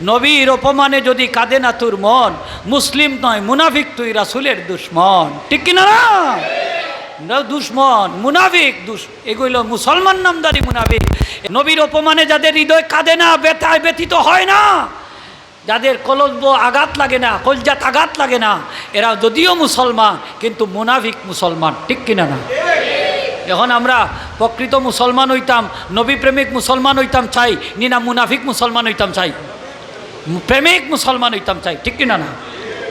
নবীর অপমানে যদি কাঁদে না তোর মন, মুসলিম নয় মুনাফিক তুই রাসূলের দুশমন। ঠিক কিনা না? দুশমন মুনাফিক এগুলো মুসলমান নামদারি মুনাফিক। নবীর অপমানে যাদের হৃদয় কাঁদে না, ব্যথায় ব্যথিত হয় না, যাদের কলব আঘাত লাগে না, কলজাত আঘাত লাগে না, এরা যদিও মুসলমান কিন্তু মুনাফিক মুসলমান। ঠিক কিনা না? এখন আমরা প্রকৃত মুসলমান হইতাম, নবী প্রেমিক মুসলমান হইতাম চাই না মুনাফিক মুসলমান হইতাম চাই? প্রেমিক মুসলমান হইতাম চাই। ঠিক কিনা না?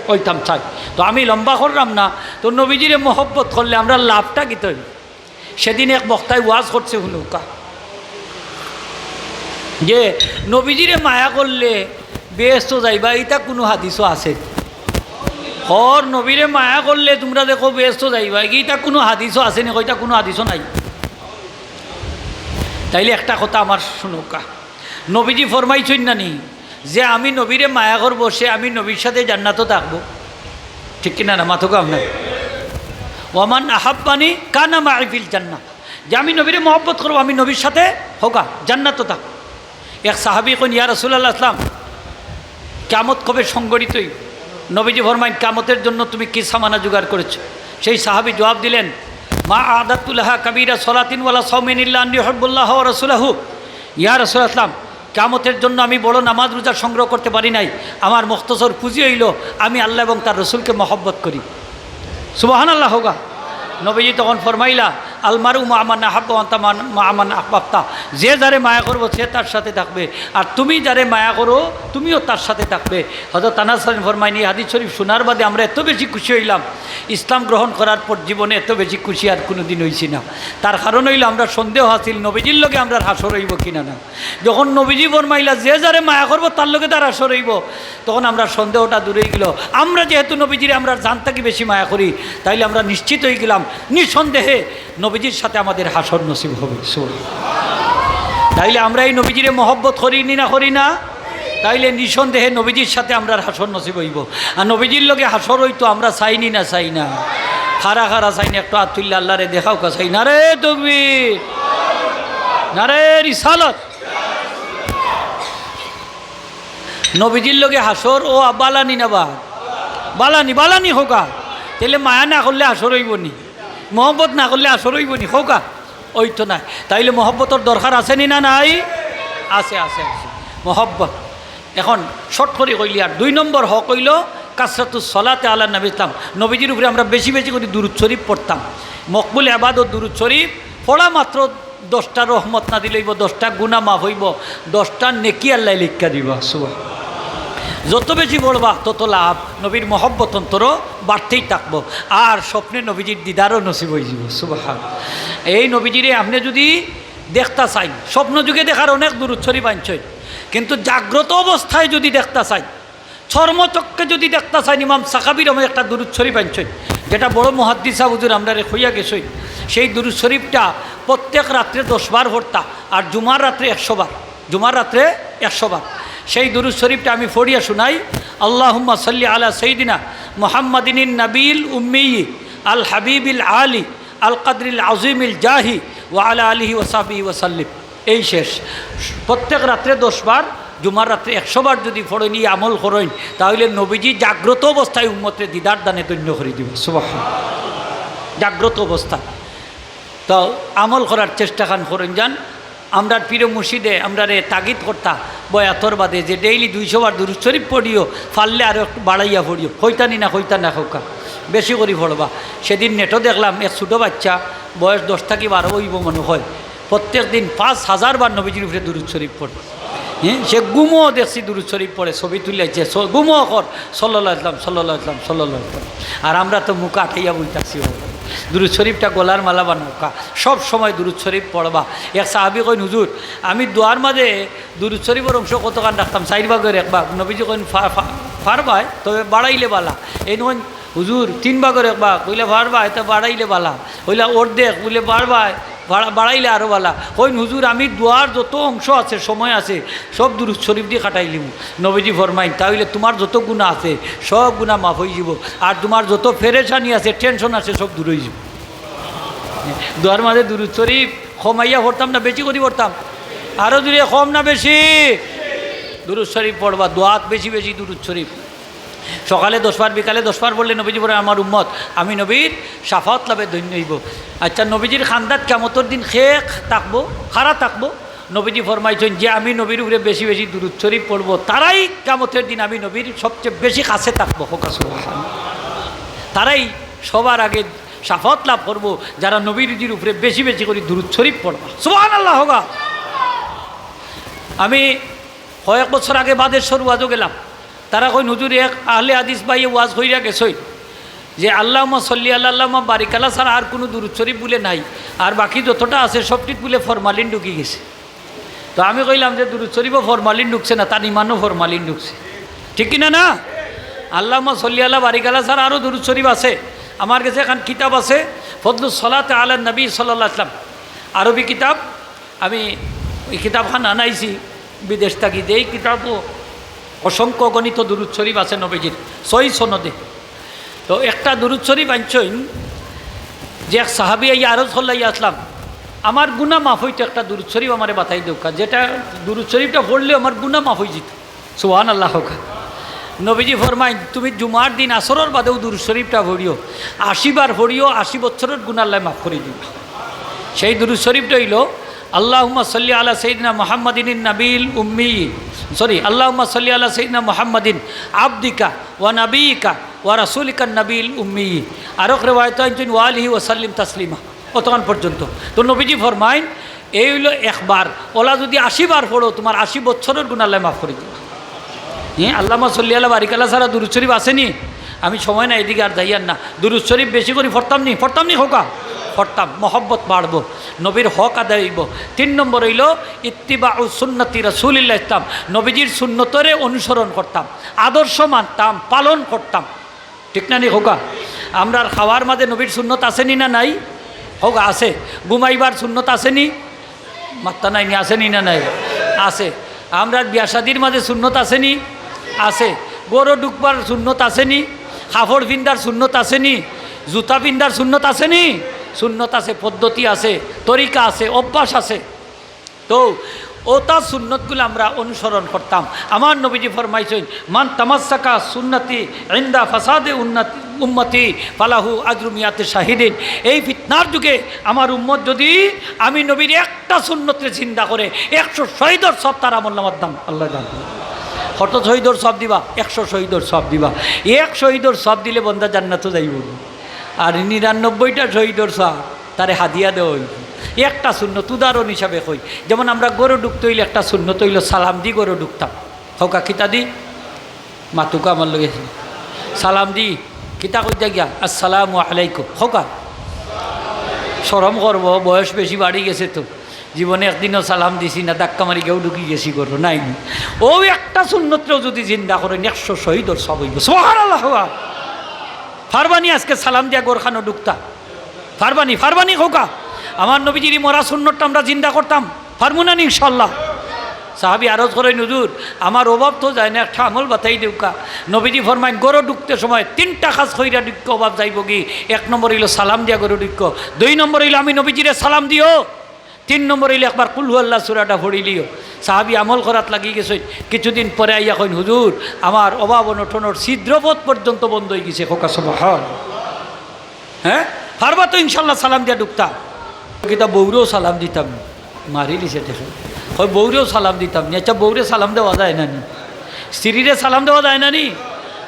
হইতাম চাই। তো আমি লম্বা করলাম না, তো নবীজিরে মহব্বত করলে আমরা লাভটা কি তৈরি? সেদিন এক বক্তায় ওয়াজ করছে হুলুকা যে নবীজিরে মায়া করলে বেহেশত যাইবা, এটা কোনো হাদিসও আছে? হর নবীরে মায়া করলে তোমরা দেখো বেহেশত যাইবা, এটা কোনো হাদিসও আছে না? এটা কোনো হাদিসও নাই। তাইলে একটা কথা আমার শুনুকা, নবীজি ফরমাইছেন না নি যে আমি নবীরে মায়া করব, সে আমি নবীর সাথে জান্নাতও থাকবো? ঠিক কিনা না? মাথুকা আপনার ওয়ামান আহাব্বানি কানা মাই ফিল জান্নাহ, যে আমি নবীরে মহব্বত করবো, আমি নবীর সাথে হোকা জান্নাতও থাকবো। এক সাহাবী কইন ইয়া রাসূলুল্লাহ ইসলাম কিয়ামত কবে সংগঠিত হইব? নবীজি ফরমাইন কিয়ামতের জন্য তুমি কি সামানা জোগাড় করেছো? সেই সাহাবী জবাব দিলেন মা আদাতুল্লাহা কাবীরা সলাতিন ওয়ালা সাওমিন ইল্লা আন ইউহিব্বুল্লাহ ওয়া রাসূলুহু। ইয়া রাসূলুল্লাহ ইসলাম কিয়ামতের জন্য আমি বড় নামাজ রোজা সংগ্রহ করতে পারি নাই, আমার মুখতসর পুঁজি হইল আমি আল্লাহ এবং তার রসুলকে মহব্বত করি। সুবহানাল্লাহ হোগা। নবীজি তখন ফরমাইলা আলমারু মা আমান আহাব্বা ওয়া আনতা মা আমান আহবাবতা, যে যারে মায়া করবো সে তার সাথে থাকবে, আর তুমি যারে মায়া করো তুমিও তার সাথে থাকবে। হযরত আনাস ফরমাইনি হাদিস শরীফ শোনার বাদে আমরা এত বেশি খুশি হইলাম, ইসলাম গ্রহণ করার পর জীবনে এত বেশি খুশি আর কোনো দিন হইছি না। তার কারণ হইল আমরা সন্দেহ হাসিল নবীজির লগে আমরা হাসর হইব কিনা না। যখন নবীজি ফরমাইলা যে যারে মায়া করবো তার লগে তার হাসর হইব, তখন আমরা সন্দেহটা দূরে গেল। আমরা যেহেতু নবীজিরে আমরা জান থাকি বেশি মায়া করি, তাইলে আমরা নিশ্চিত হয়ে গেলাম নিঃসন্দেহে নবীজির সাথে আমাদের হাসর নসিব হবে। তাইলে আমরা এই নবীজিরে মহব্বত করি না করি না? তাইলে নিঃসন্দেহে নবীজির সাথে আমরা হাসর নসিব হইব। আর নবীজির লগে হাসর হইতো আমরা চাইনি না? চাই না। খারা খারা চাই না? একটু আতুল্লাহ আল্লাহ রে দেখাও কা চাই না রে তাকবীর, না রে রিসালত। নবীজির লগে হাসর ও বালানি না বা বালানি বালানি হোকা। তাইলে মায়া না করলে হাসর হইব নি? মহব্বত না করলে আসর হইব নি? হোকা ওই তো নাই। তাইলে মহব্বতর দরকার আছে নি না নাই? আছে আছে আছে মহব্বত। এখন শর্ট করে কইলি আর 2 নম্বর হক হইল কাসরাতুস সলাতে আলা নবী ইসলাম। নবীজির উপরে আমরা বেশি বেশি করে দুরূদ শরীফ পড়তাম। মকবুল ইবাদত দুরূদ শরীফ পড়া মাত্র 10টা রহমত না দিলে হইব, 10টা গুনাহ মাফ হইব, 10টা নেকি আল্লাহ লিখা দিব। সুবহান। যত বেশি বলবা তত লাভ, নবীর মহব্বত অন্তরও বাড়তেই থাকবো, আর স্বপ্নে নবীজির দিদারও নসিব হয়ে যাব। সুবহান। এই নবীজিরে আপনি যদি দেখতে চাই, স্বপ্ন যুগে দেখার অনেক দুরূদ শরীফ আনছেন, কিন্তু জাগ্রত অবস্থায় যদি দেখতে চাই, চর্মচক্ষে যদি দেখতে চাই, ইমাম সাকাবির আমার একটা দুরূদ শরীফ আনছেন, যেটা বড় মুহাদ্দিস হুজুর আমরা হইয়া গেছই। সেই দুরূদ শরীফটা প্রত্যেক রাত্রে 10 বার পড়তা, আর জুমার রাত্রে 100 বার। জুমার রাত্রে 100 বার সেই দুরূদ শরীফটা আমি পড়িয়া শুনাই। আল্লাহুম্মা সাল্লি আলা সাইয়্যিদিনা মুহাম্মাদিন নাবিল উম্মি আল হাবিবিল আলী আল কদরিল আজিমিল জাহি ওয়া আলা আলিহি ওয়া সাহবিহি ওয়া সাল্লিম। এই শেষ। প্রত্যেক রাত্রে 10 বার, জুমার রাত্রে 100 বার যদি পড়ে নিয়ে আমল করেন, তাহলে নবীজি জাগ্রত অবস্থায় উম্মতের দিদার দানে ধন্য করে দিব। সুবহান। জাগ্রত অবস্থা তো আমল করার চেষ্টা খান করেন যান। আমরা পীর মুর্শিদে আমরা তাগিদ করতা বয়াতর বাদে যে ডেইলি 200 বার দুরূদ শরীফ পড়িও, পারলে আরও একটু বাড়াইয়া পড়িও, হইতানি না হইতা না হোকা, বেশি করে পড়বা। সেদিন নেটও দেখলাম এক ছোটো বাচ্চা বয়স 10 থেকে 12 হইব মনে হয়, প্রত্যেক দিন 5000 বার নবীজির উপরে দুরূদ শরীফ পড়ে। হ্যাঁ, সে গুমো দেখছি দুরূদ শরীফ পড়ে, ছবি তুলেছে গুমো কর সাল্লাল্লাহু আলাইহি ওয়াসাল্লাম সাল্লাল্লাহু আলাইহি ওয়াসাল্লাম সাল্লাল্লাহু আলাইহি ওয়াসাল্লাম। আর আমরা তো মুখ আঠাইয়া বলতেছি দুরূদ শরীফটা গলার মালা বানাওকা, সব সময় দুরূদ শরীফ পড়বা। এক সাহাবী কইন হুজুর আমি দোয়ার মাঝে দুরূদ শরীফের অংশ কতখান রাখতাম, 4 ভাগের 1 ভাগ। নবীজি কইন পারবাই তবে বাড়াইলে বালা। এই নয় হুজুর 3 ভাগের 1 ভাগ কইলে পারবাই তো বাড়াইলে বালা, হইলা অর্ধেক বলে পারবাই বাড়াইলে আরও বালা। কইন হুজুর আমি দোয়ার যত অংশ আছে সময় আছে সব দুরূদ শরীফ দিয়ে কাটাইলিম। নবীজি ফরমাইন তাহলে তোমার যত গুনাহ আছে সব গুনাহ মাফ হয়ে যাব, আর তোমার যত ফেরেশানি আছে টেনশন আছে সব দূর হয়ে যাব। দোয়ার মাঝে দুরূদ শরীফ কমাইয়া পড়তাম না বেশি করে পড়তাম? আরও দূরে কম না বেশি? দুরুদ শরীফ পড়বা, দোয়াত বেশি বেশি দুরুদ শরীফ। সকালে 10 বার, বিকালে 10 বার বললে নবীজি বলে আমার উম্মত আমি নবীর শাফাত লাভে ধন্য হইব। আচ্ছা, নবীজির খান্দাত কিয়ামতের দিন শেখ থাকবো, খারা থাকবো। নবীজি ফরমাইছেন যে আমি নবীর উপরে বেশি বেশি দুরুদ শরীফ পড়বো, তারাই কিয়ামতের দিন আমি নবীর সবচেয়ে বেশি কাছে থাকবো। হোকা সুবহানাল্লাহ। তারাই সবার আগে শাফাত লাভ করবো যারা নবীজির উপরে বেশি বেশি করে দুরুদ শরীফ পড়বা। সুবহানাল্লাহ হোগা। আমি কয়েক বছর আগে বাদেশ্বর ওয়াজও গেলাম। তারা কই হুজুর এক আহলে হাদিস ভাইয়ে ওয়াজ হইয়া গেছই যে আল্লাহুম্মা সাল্লি আলা আল্লাহুম্মা বারিক আলা ছাড়া আর কোনো দুরূদ শরীফ বলে নাই, আর বাকি যতটা আছে সবটিত বলে ফরমালিন ঢুকি গেছে। তো আমি কইলাম যে দুরূদ শরীফও ফরমালিন ঢুকছে না, তার ইমানও ফরমালিন ঢুকছে, ঠিক কিনা না? আল্লাহুম্মা সাল্লি আলা বারিক আলা ছাড়া আরও দুরূদ শরীফ আছে। আমার কাছে এখন কিতাব আছে ফদলুস সালাত আলা নবী সাল্লাল্লাহু আলাইহি ওয়াসাল্লাম, আরবি কিতাব। আমি ওই কিতাবখান আনাইছি বিদেশ থাকি। এই কিতাবও অসংখ্য গণিত দুরূদ শরীফ আছে নবীজির সহি সনদে। তো একটা দুরূদ শরীফ আনছেন যে এক সাহাবী আইয়া আরজ হল্লাইয়া আসলাম, আমার গুনাহ মাফ হইতো, একটা দুরূদ শরীফ আমারে বাতাই দৌকা, যেটা দুরূদ শরীফটা পড়লে আমার গুনাহ মাফ হয়ে যেত। সুবহানাল্লাহ হোকা। নবীজি ফরমাই তুমি জুমার দিন আসরের বাদেও দুরূদ শরীফটা পড়িও, 80 বার পড়িও, 80 বছরের গুনাহ আল্লাহ মাফ করে দিবা। সেই দুরূদ শরীফটা হইল আল্লাহুম্মা সাল্লি আলা সাইয়্যিদিনা মুহাম্মাদিন নাবিল উম্মি, আল্লাহুম্মা সাল্লি আলা সাইয়্যিদিনা মুহাম্মাদিন আবদিকা ওয়া নাবিয়িকা ওয়া রাসূলিকা নাবিল উম্মি। আরক রিওয়ায়াত আনছেন ওয়া আলিহি ওয়া সাল্লিম তাসলিমা, অতক্ষণ পর্যন্ত। তো নবীজি ফরমাইন এই হইল একবার, ওলা যদি 80 বার পড়ো তোমার 80 বছরের গুনাহ আল্লাহ মাফ করে দিবা। হ্যাঁ, আল্লাহুম্মা সাল্লি আলা বারিক আলা ছাড়া দুরূদ শরীফ আসেনি? আমি সময় না এদিকে আর যাইয়ান না। দুরূদ শরীফ বেশি করে পড়তাম নি হোকা, পড়তাম, মহব্বত বাড়বো, নবীর হক আদায় হইব। 3 নম্বর হইল ইত্তিবাউ সুন্নতি রাসূলিল্লাহ, ইসলাম নবীজির সুন্নতরে অনুসরণ করতাম, আদর্শ মানতাম, পালন করতাম, ঠিক না নি হোকা? আমরা খাওয়ার মাঝে নবীর সুন্নত আসেনি না নাই? হোক আছে। ঘুমাইবার সুন্নত আসেনি? মাত্তা নাই, আসেনি না নাই? আছে। আমরা বিয়া শাদির মাঝে সুন্নত আসেনি? আছে। গরু ডুকবার সুন্নত আসেনি? কাপড় পিন্ধার সুন্নত আসেনি? জুতা পিন্ধার সুন্নত আসেনি? সুন্নত আছে, পদ্ধতি আছে, তরিকা আছে, অভ্যাস আছে। তো ওটা সুন্নতগুলো আমরা অনুসরণ করতাম। আমার নবীজি ফরমাইছেন মান তামাসসাকা সুন্নতি ইনদা ফাসাদে উম্মতি ফালাহু আজরু মিয়াতে শাহিদিন। এই ফিতনার যুগে আমার উম্মত যদি আমি নবীর একটা সুন্নতরে চিন্তা করে 100 শহীদর সব তার আমলনামার দাম আল্লাহ জানে। কত শহীদর সব দিবা? 100 শহীদর সব দিবা। 1 শহীদর সব দিলে বন্দা জান্নাতে যাইব, আর 99টা শহীদর সব তারে হাদিয়া দেওয়া হইব। একটা সুন্নত উদাহরণ হিসাবে কই, যেমন আমরা গরু ডুকতে হইলে একটা সুন্নত হইল সালাম দি গরু ডুকতাম। হকা কিতা দি মাতুকা আমার লগে সালাম দি কিতা কইতা গিয়া আসসালামু আলাইকুম। হকা শরম করবো, বয়স বেশি বাড়ি গেছে তো, জীবনে একদিনও সালাম দিছি না, ধাক্কা মারি কেউ ঢুকি গেছি করবো নাই। ও একটা সুন্নতও যদি জিন্দা করেন 100 শহীদর সব হইব। সুবহানাল্লাহ। ফারবানি আজকে সালাম দিয়া গোরখানো ডুকতা, ফারবানি হোকা। আমার নবীজির মরা সুন্নতটা আমরা জিন্দা করতাম, পারবো না ইনশাল্লাহ। সাহাবী আরজ করেন হুজুর আমার অভাব তো যায় না, একটা আমল বাতাই দেউকা। নবীজি ফরমাইন গরু ডুকতে সময় 3টা কাজ কইরা ডুক্ক অভাব যাইব কি? 1 নম্বর হইল সালাম দিয়া গরু ডুক্ক, 2 নম্বর হইল আমি নবীজিরে সালাম দিও, 3 নম্বর হইলে একবার কুল হু আল্লাহ সূরাটা পড়িলিও। সাহাবী আমল করাত লাগি গেছে। কিছুদিন পরে আইয়া কইন হুজুর আমার অভাব অনটনের ছিদ্রপথ পর্যন্ত বন্ধ হয়ে গেছে। খোকা সুবহান। হ্যাঁ, পারবা তো ইনশাল্লাহ সালাম দিয়া ডুকতা। কিতা বৌরেও সালাম দিতাম, মারি দিছে দেখো। হয় বৌরেও সালাম দিতাম নি। আচ্ছা বৌরে সালাম দেওয়া যায় না নি? স্ত্রীরে সালাম দেওয়া যায় না নি?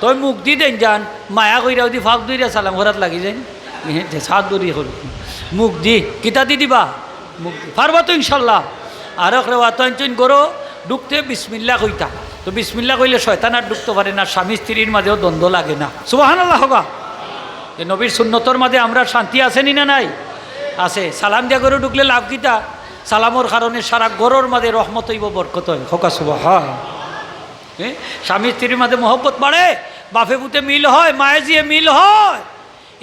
তই মুখ দি দেন যান, মায়া কইরা যদি ফাঁক দইরা সালাম করাত লাগি যান, সাত দরি হল মুখ দি কিতা দি দিবা, মুখ দি পারবা তো ইনশাল্লাহ। আর রেওয়াতন গরো ডুকতে বিসমিল্লাহ কইতা। তো বিসমিল্লাহ কইলে শয়তান আর ডুকতে পারে না, স্বামী স্ত্রীর মাঝেও দ্বন্দ্ব লাগে না। সুবহানাল্লাহ হবা। এই নবীর সুন্নতর মাঝে আমরা শান্তি আসেনি না নাই? আছে। সালাম দিয়া গরু ঢুকলে লাভ কিতা? সালামর কারণে সারা গরুর মাঝে রহমত হইব, বরকত হয়। হোকা সুবহান। হ্যাঁ, স্বামী স্ত্রীর মাঝে মহব্বত বাড়ে, বাপে পুতে মিল হয়, মায়ে জিয়ে মিল হয়।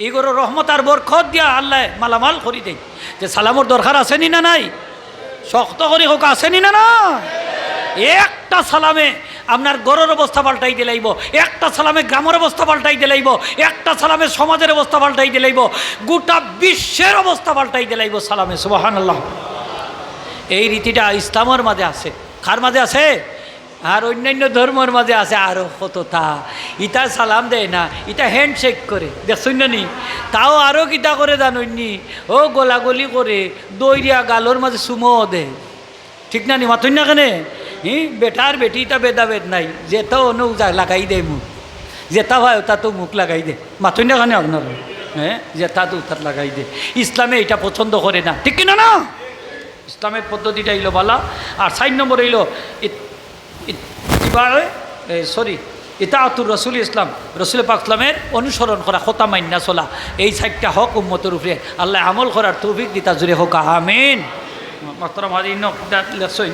এই গরু রহমত আর বরকত দিয়া আল্লাহ মালামাল করি দেয়। যে সালামর দরকার আসেনি না নাই? শক্ত করি হোক আসেনি না না? একটা সালামে আপনার গরুর অবস্থা পাল্টাই দিলাইব, একটা সালামে গ্রামের অবস্থা পাল্টাই দিলাইব, একটা সালামে সমাজের অবস্থা পাল্টাই দিলাইব, গোটা বিশ্বের অবস্থা পাল্টাই দিলাইব সালামে। সুবহানাল্লাহ। এই রীতিটা ইসলামের মাঝে আছে। কার মাঝে আছে? আর অন্যান্য ধর্মের মাঝে আছে আরও কতটা, ইটা সালাম দেয় না, ইটা হ্যান্ডশেক করে, দেখছই না নি? তাও আরও কিতা করে জানইনি, ও গোলাগলি করে দইরিয়া গালোর মাঝে সুমো দেয়, ঠিক না নি? মাথুই না কেনে বেটার বেটি তা বেদাবেদ নাই, যেটা অনু লাগাই দেয় মুখ, যেটা হয় ওটা তো মুখ লাগাই দে, মাথুই না কেনে আপনার? হ্যাঁ, যেটা তো উঠাত লাগাই দে। ইসলামে এটা পছন্দ করে না, ঠিক কিনা না? ইসলামের পদ্ধতিটা হইল বালা। আর 4 নম্বর হইল ইতাআতুর রসুল ইসলাম, রসুল পাক ইসলামের অনুসরণ করা, খোতা মান্না চলা। এই 4টা হক উম্মতের উপরে আল্লাহ আমল করার তৌফিক দিতা জুড়ে হোক আমিন। মাত্র আমার লেখছই